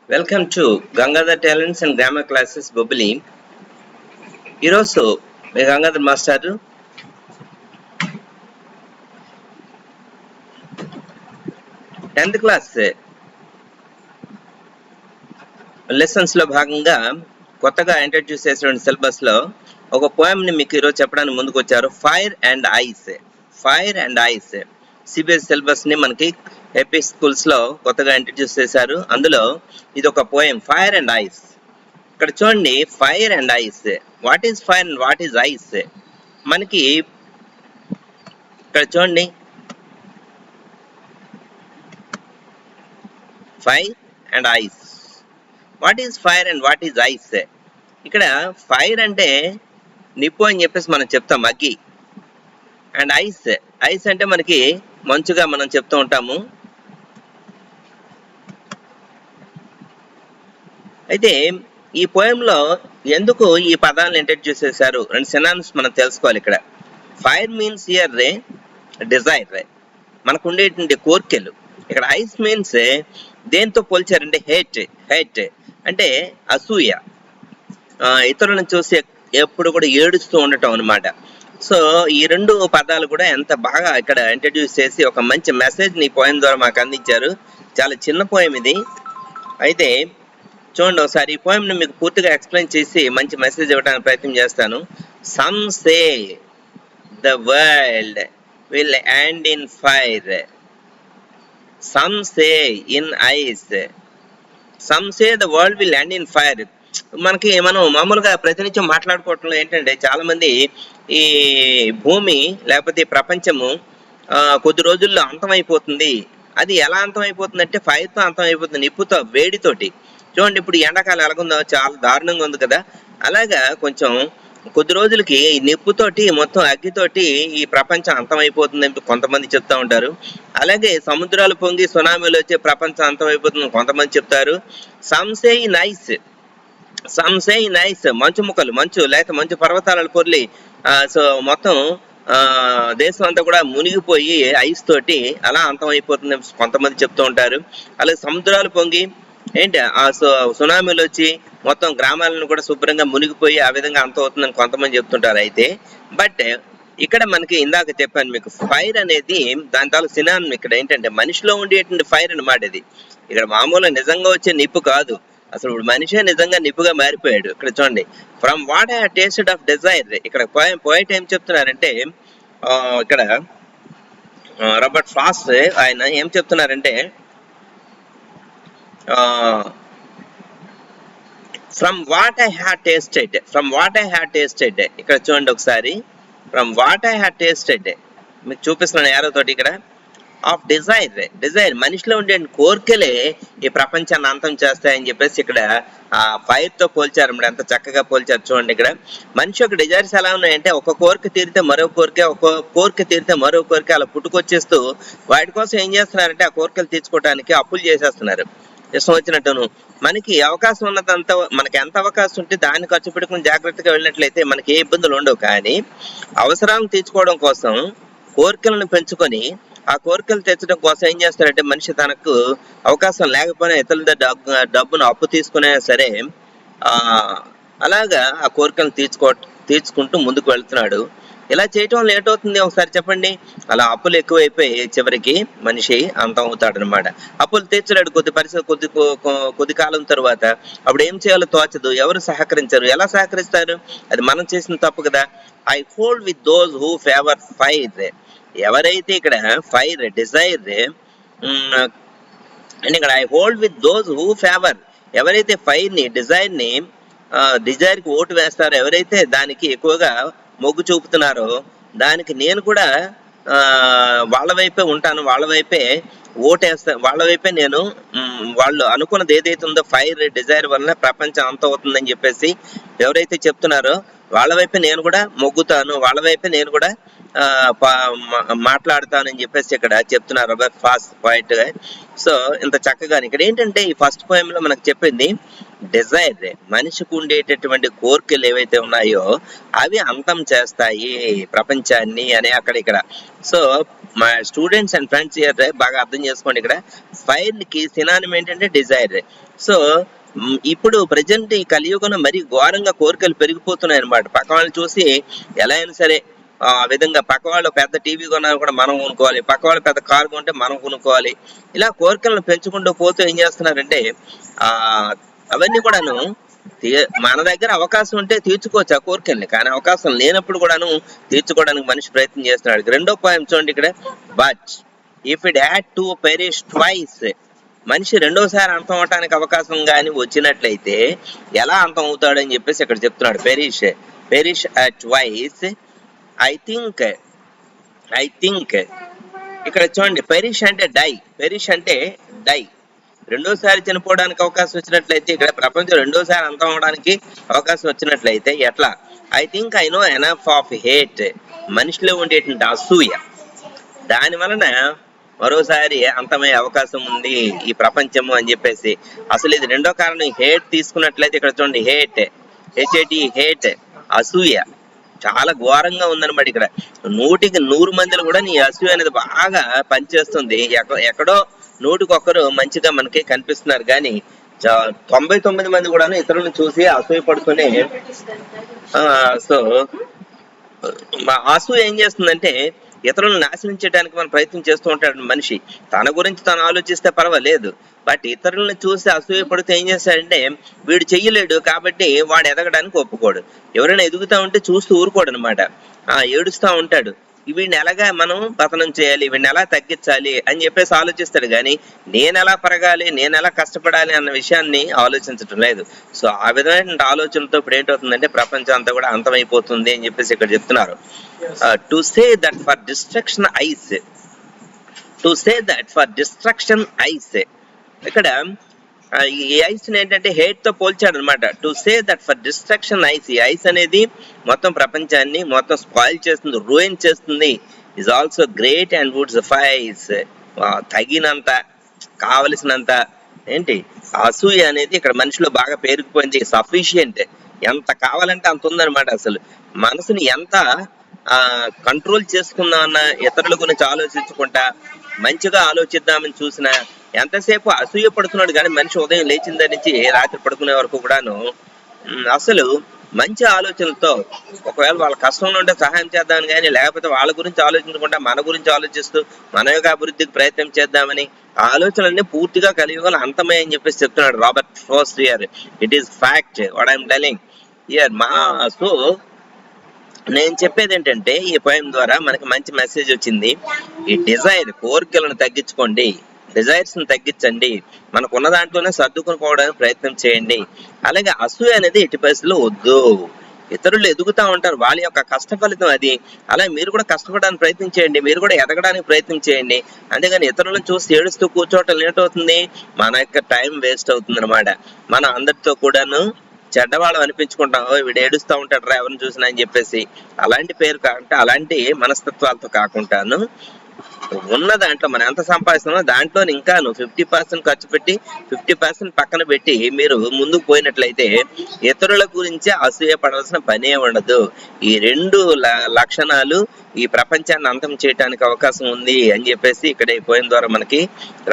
Welcome to Gangadhar Talents and Grammar Classes Bobili. ఈరోజు మీ Gangadhar master 10th class lessons లో భాగంగా కొత్తగా ఇంట్రడ్యూస్ చేసినటువంటి సిలబస్ లో ఒక పోయం ని మీకు ఈరోజు చెప్పడానికి ముందుకు వచ్చారు. Fire and ice CBSE syllabus ని మనకి ఏపీ స్కూల్స్ లో కొత్తగా ఇంట్రడ్యూస్ చేశారు. అందులో ఇది ఒక పోయం, ఫైర్ అండ్ ఐస్. ఇక్కడ చూడండి, fire and ice. What is fire and what is eyes? మనకి ఇక్కడ చూడండి, fire and ice. What is fire and what is eyes? ఇక్కడ ఫైర్ అంటే నిప్పు అని చెప్పేసి మనం చెప్తాం, అగ్గి. అండ్ ఐస్ అంటే మనకి మంచుగా మనం చెప్తూ ఉంటాము. అయితే ఈ పోయంలో ఎందుకు ఈ పదాలను ఇంట్రడ్యూస్ చేశారు, రెండు సినానిమ్స్ మనం తెలుసుకోవాలి. ఇక్కడ ఫైర్ మీన్స్ హియర్ డిజైర్, మనకు ఉండేటువంటి కోరికలు. ఇక్కడ ఐస్ మీన్స్ దేంతో పోల్చారంటే హేట్ అంటే అసూయ, ఇతరులను చూసి ఎప్పుడు కూడా ఏడుస్తూ ఉండటం అనమాట. సో ఈ రెండు పదాలు కూడా ఎంత బాగా ఇక్కడ ఇంట్రడ్యూస్ చేసి ఒక మంచి మెసేజ్ ని పోయం ద్వారా మాకు అందించారు. చాలా చిన్న పోయం ఇది. అయితే చూడండి ఒకసారి ఈ పోయం ని మీకు పూర్తిగా ఎక్స్ప్లెయిన్ చేసి మంచి మెసేజ్ ఇవ్వడానికి ప్రయత్నం చేస్తాను. Some say the world will end in fire, some say in ice, some say the world will end in fire. మనం మామూలుగా ప్రతినిత్యం మాట్లాడుకోవటంలో ఏంటంటే చాలా మంది ఈ భూమి లేకపోతే ప్రపంచము కొద్ది రోజుల్లో అంతమైపోతుంది. అది ఎలా అంతమైపోతుందంటే ఫైర్తో అంతమైపోతుంది, నిప్పుతో, వేడితోటి. చూడండి ఇప్పుడు ఎండాకాలం ఎలాగుందో, చాలా దారుణంగా ఉంది కదా. అలాగా కొంచెం కొద్ది రోజులకి ఈ నిప్పుతోటి, మొత్తం అగ్గితోటి ఈ ప్రపంచం అంతమైపోతుందని కొంతమంది చెప్తా ఉంటారు. అలాగే సముద్రాలు పొంగి సునామీలు వచ్చే ప్రపంచం అంతమైపోతుందని కొంతమంది చెప్తారు. సమ్ సే ఇన్ ఐస్, మంచు ముక్కలు, లేకపోతే మంచు పర్వతాలను పొర్లి సో మొత్తం దేశం అంతా కూడా మునిగిపోయి ఐస్ తోటి అలా అంతమైపోతుంది కొంతమంది చెప్తూ ఉంటారు. అలాగే సముద్రాలు పొంగి ఏంటి సునామీలు వచ్చి మొత్తం గ్రామాలను కూడా శుభ్రంగా మునిగిపోయి ఆ విధంగా అంతమవుతుందని కొంతమంది చెప్తుంటారు. అయితే బట్ ఇక్కడ మనకి ఇందాక చెప్పాను మీకు, ఫైర్ అనేది దాని తాలూ సినానిమ్ ఇక్కడ ఏంటంటే మనిషిలో ఉండేటువంటి ఫైర్ అన్నమాట. ఇది ఇక్కడ మామూలుగా నిజంగా వచ్చే నిప్పు కాదు, అసలు మనిషే నిజంగా నిప్పుగా మారిపోయాడు. ఇక్కడ చూడండి, from what I tasted of desire. ఇక్కడ పోయిట్ ఏం చెప్తున్నారంటే, ఇక్కడ రాబర్ట్ ఫ్రాస్ట్ ఆయన ఏం చెప్తున్నారంటే, from what I had tasted. ఇక్కడ చూడండి ఒకసారి, from what I had tasted మీకు చూపిస్తున్నాను యారో తోటి. ఇక్కడ ఆఫ్ డిజైర్ మనిషిలో ఉండే కోరికలే ఈ ప్రపంచాన్ని అంతం చేస్తాయని చెప్పేసి ఇక్కడ ఆ ఫైర్ తో పోల్చారు. ఎంత చక్కగా పోల్చారు చూడండి. ఇక్కడ మనిషి యొక్క డిజైర్స్ ఎలా ఉన్నాయంటే, ఒక కోరిక తీరితే మరో కోరిక, ఒక కోరిక తీరితే మరో కోరిక, అలా పుట్టుకొచ్చేస్తూ వాటి కోసం ఏం చేస్తున్నారంటే ఆ కోరికలు తీర్చుకోవడానికి అప్పులు చేసేస్తున్నారు ఇష్టం వచ్చినట్టును. మనకి అవకాశం ఉన్నదంతా, మనకి ఎంత అవకాశం ఉంటే దాన్ని ఖర్చు పెట్టుకుని జాగ్రత్తగా వెళ్ళినట్లయితే మనకి ఏ ఇబ్బందులు ఉండవు. కానీ అవసరాలను తీర్చుకోవడం కోసం కోరికలను పెంచుకొని ఆ కోరికలు తెచ్చడం కోసం ఏం చేస్తారంటే, మనిషి తనకు అవకాశం లేకపోయినా ఇతరుల డబ్బును అప్పు తీసుకునే సరే అలాగా ఆ కోరికలను తీర్చుకుంటూ ముందుకు వెళ్తున్నాడు. ఇలా చేయటం లేట్ అవుతుంది ఒకసారి చెప్పండి. అలా అప్పులు ఎక్కువైపోయి చివరికి మనిషి అంతం అవుతాడు అనమాట. అప్పులు తీర్చలేడు కొద్ది కాలం తర్వాత. అప్పుడు ఏం చేయాలో తోచదు, ఎవరు సహకరించరు. ఎలా సహకరిస్తారు? అది మనం చేసిన తప్పు కదా. I hold with those who favour fire. ఎవరైతే ఇక్కడ ఫైర్ డిజైర్ అండ్ ఇక్కడ I hold with those who favour, ఎవరైతే ఫైర్ ని డిజైర్ కి ఓటు వేస్తారో, ఎవరైతే దానికి ఎక్కువగా మొగ్గు చూపుతున్నారో, దానికి నేను కూడా వాళ్ళ వైపే ఉంటాను, వాళ్ళ వైపే ఓటేస్తా, వాళ్ళ వైపే నేను, వాళ్ళు అనుకున్నది ఏదైతే ఉందో ఫైర్ డిజైర్ వలన ప్రపంచం అంత అవుతుందని చెప్పేసి ఎవరైతే చెప్తున్నారో వాళ్ళ వైపే నేను కూడా మొగ్గుతాను, వాళ్ళ వైపే నేను కూడా మాట్లాడతానని చెప్పేసి ఇక్కడ చెప్తున్నారు రాబర్ట్ ఫ్రాస్ట్ పోయిట్. సో ఇంత చక్కగా ఇక్కడ ఏంటంటే ఈ ఫస్ట్ పోయం లో మనకు చెప్పింది డిజైర్, మనిషికి ఉండేటటువంటి కోరికలు ఏవైతే ఉన్నాయో అవి అంతం చేస్తాయి ప్రపంచాన్ని అని ఇక్కడ. సో మా స్టూడెంట్స్ అండ్ ఫ్రెండ్స్ హియర్ బాగా అర్థం చేసుకోండి. ఇక్కడ ఫైర్ కి సినానిమ్ ఏంటంటే డిజైర్. సో ఇప్పుడు ప్రజెంట్ ఈ కలియుగంలో మరీ ఘోరంగా కోరికలు పెరిగిపోతున్నాయి అనమాట. పక్క వాళ్ళని చూసి ఎలా అయినా సరే ఆ విధంగా పక్క వాళ్ళు పెద్ద టీవీ కొన్నా కూడా మనం కొనుక్కోవాలి, పక్క వాళ్ళు పెద్ద కారు కొంటే మనం కొనుక్కోవాలి. ఇలా కోరికలను పెంచుకుంటూ పోతూ ఏం చేస్తున్నారంటే ఆ అవన్నీ కూడాను మన దగ్గర అవకాశం ఉంటే తీర్చుకోవచ్చు ఆ కోరికల్ని, కానీ అవకాశం లేనప్పుడు కూడాను తీర్చుకోవడానికి మనిషి ప్రయత్నం చేస్తున్నాడు. రెండో పాయింట్ చూడండి ఇక్కడ, but if it had to perish twice, మనిషి రెండోసారి అంతం అవటానికి అవకాశం కానీ వచ్చినట్లయితే ఎలా అంతం అవుతాడని చెప్పేసి ఇక్కడ చెప్తున్నాడు. పెరిష్ ట్వైస్ ఐ థింక్ ఇక్కడ చూడండి, పెరిష్ అంటే డై, పెరిష్ అంటే డై. రెండోసారి చనిపోవడానికి అవకాశం వచ్చినట్లయితే, ఇక్కడ ప్రపంచం రెండోసారి అంతం అవడానికి అవకాశం వచ్చినట్లయితే ఎట్లా? I think I know enough of hate, మనిషిలో ఉండేటువంటి అసూయ, దాని వలన మరోసారి అంతమయ్యే అవకాశం ఉంది ఈ ప్రపంచము అని చెప్పేసి. అసలు ఇది రెండో కారణం. హేట్ తీసుకున్నట్లయితే ఇక్కడ చూడండి, హేట్ అసూయ చాలా ఘోరంగా ఉందన్నమాట. ఇక్కడ 100కి 100 మందిలో కూడా నీ అసూయ అనేది బాగా పనిచేస్తుంది. ఎక్కడో 100కి1 మంచిగా మనకి కనిపిస్తున్నారు, కానీ 99 మంది కూడా ఇతరులను చూసి అసూయ పడుతూనే సో అసూయ ఏం చేస్తుందంటే ఇతరులను నాశనం చేయడానికి మనం ప్రయత్నం చేస్తూ ఉంటాడు మనిషి. తన గురించి తను ఆలోచిస్తే పర్వాలేదు, బట్ ఇతరులను చూసి అసూయ పడితే ఏం చేస్తాడంటే వీడు చెయ్యలేడు కాబట్టి వాడు ఎదగడానికి ఒప్పుకోడు. ఎవరైనా ఎదుగుతా ఉంటే చూస్తూ ఊరుకోడు అనమాట, ఏడుస్తూ ఉంటాడు. వీడిని ఎలాగా మనం పతనం చేయాలి, వీడిని ఎలా తగ్గించాలి అని చెప్పేసి ఆలోచిస్తాడు, కానీ నేను ఎలా పెరగాలి, నేను ఎలా కష్టపడాలి అన్న విషయాన్ని ఆలోచించడం లేదు. సో ఆ విధమైన ఆలోచనతో ఇప్పుడు ఏంటవుతుందంటే ప్రపంచం అంతా కూడా అంతమైపోతుంది అని చెప్పేసి ఇక్కడ చెప్తున్నారు. To say that for destruction ice, ఇక్కడ ఈ ఐస్ ఏంటంటే హేట్ తో పోల్చాడు అనమాట. To say that for destruction ice, ఈ ఐస్ అనేది మొత్తం ప్రపంచాన్ని మొత్తం స్పాయిల్ చేస్తుంది, రూయిన్ చేస్తుంది. Is also great and would suffice, తగినంత కావలసినంత ఏంటి అసూయ అనేది ఇక్కడ మనిషిలో బాగా పేరుకుపోయింది. సఫిషియంట్, ఎంత కావాలంటే అంత ఉందన్నమాట. అసలు మనసుని ఎంత కంట్రోల్ చేసుకుందామన్న, ఇతరుల గురించి ఆలోచించుకుంటా మంచిగా ఆలోచిద్దామని చూసిన ఎంతసేపు అసూయ పడుతున్నాడు, కానీ మనిషి ఉదయం లేచిన దగ్గర నుంచి రాత్రి పడుకునే వరకు కూడాను అసలు మంచి ఆలోచనలతో, ఒకవేళ వాళ్ళ కష్టంలో ఉంటే సహాయం చేద్దామని, కానీ లేకపోతే వాళ్ళ గురించి ఆలోచించకుండా మన గురించి ఆలోచిస్తూ మన యొక్క అభివృద్ధికి ప్రయత్నం చేద్దామని ఆలోచనలన్నీ పూర్తిగా కలియుగంలో అంతమే అని చెప్పేసి చెప్తున్నాడు Robert Frost here. It is fact what I'm telling here. So నేను చెప్పేది ఏంటంటే ఈ పోయం ద్వారా మనకి మంచి మెసేజ్ వచ్చింది. ఈ డిజైర్, కోరికలను తగ్గించుకోండి, డిజైర్స్ ని తగ్గించండి, మనకు ఉన్న దాంట్లోనే సర్దుకుని ప్రయత్నం చేయండి. అలాగే అసూయ అనేది ఎట్టి పరిస్థితుల్లో వద్దు. ఇతరులు ఎదుగుతా ఉంటారు, వాళ్ళ యొక్క కష్ట ఫలితం అది. అలాగే మీరు కూడా కష్టపడడానికి ప్రయత్నం చేయండి, మీరు కూడా ఎదగడానికి ప్రయత్నం చేయండి. అంతేగాని ఇతరులను చూసి ఏడుస్తూ కూర్చోవటం ఏటవుతుంది, మన యొక్క టైం వేస్ట్ అవుతుంది అనమాట. మనం అందరితో కూడాను చెడ్డవాళ్ళం అనిపించుకుంటాం, వీడు ఏడుస్తూ ఉంటాడు రా ఎవరిని చూసినా అని చెప్పేసి. అలాంటి పేరు కాకుండా, అలాంటి మనస్తత్వాలతో కాకుండాను ఉన్న దాంట్లో మనం ఎంత సంపాదిస్తున్నామో దాంట్లో ఇంకా 50% ఖర్చు పెట్టి 50% పక్కన పెట్టి మీరు ముందుకు పోయినట్లయితే ఇతరుల గురించి అసూయ పడాల్సిన పనే ఉండదు. ఈ 2 లక్షణాలు ఈ ప్రపంచాన్ని అంతం చేయడానికి అవకాశం ఉంది అని చెప్పేసి ఇక్కడ ఈ పోయిన ద్వారా మనకి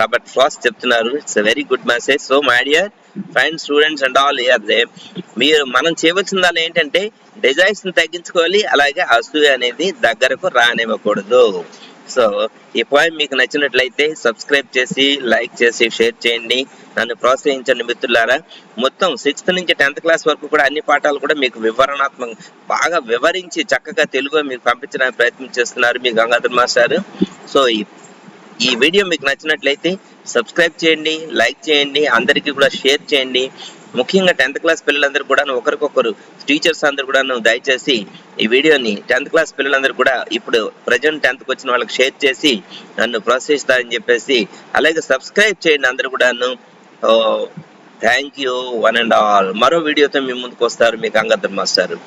రాబర్ట్ ఫ్రాస్ట్ చెప్తున్నారు. It's a very good message. So my dear friends, students and all here, మనం చేయవలసింది ఏంటంటే డిజైర్స్ ని తగ్గించుకోవాలి, అలాగే అసూయ అనేది దగ్గరకు రానివ్వకూడదు. సో ఈ పోయం మీకు నచ్చినట్లయితే సబ్స్క్రైబ్ చేసి, లైక్ చేసి, షేర్ చేయండి, నన్ను ప్రోత్సహించండి మిత్రులారా. మొత్తం 6th నుంచి 10th క్లాస్ వరకు కూడా అన్ని పాఠాలు కూడా మీకు వివరణాత్మక బాగా వివరించి చక్కగా తెలుగు మీకు పంపించడానికి ప్రయత్నం చేస్తున్నారు మీ గంగాధర్ మాస్టర్. సో ఈ వీడియో మీకు నచ్చినట్లయితే సబ్స్క్రైబ్ చేయండి, లైక్ చేయండి, అందరికీ కూడా షేర్ చేయండి. ముఖ్యంగా 10th క్లాస్ పిల్లలందరూ కూడా ఒకరికొకరు టీచర్స్ అందరూ కూడా దయచేసి ఈ వీడియోని 10th క్లాస్ పిల్లలందరూ కూడా ఇప్పుడు ప్రజెంట్ 10th వచ్చిన వాళ్ళకి షేర్ చేసి నన్ను ప్రోత్సహిస్తారని చెప్పేసి, అలాగే సబ్స్క్రైబ్ చేయండి అందరూ కూడాను. Thank you one and all. మరో వీడియోతో మీ ముందుకు వస్తారు మీ గంగాధర్ మాస్టర్.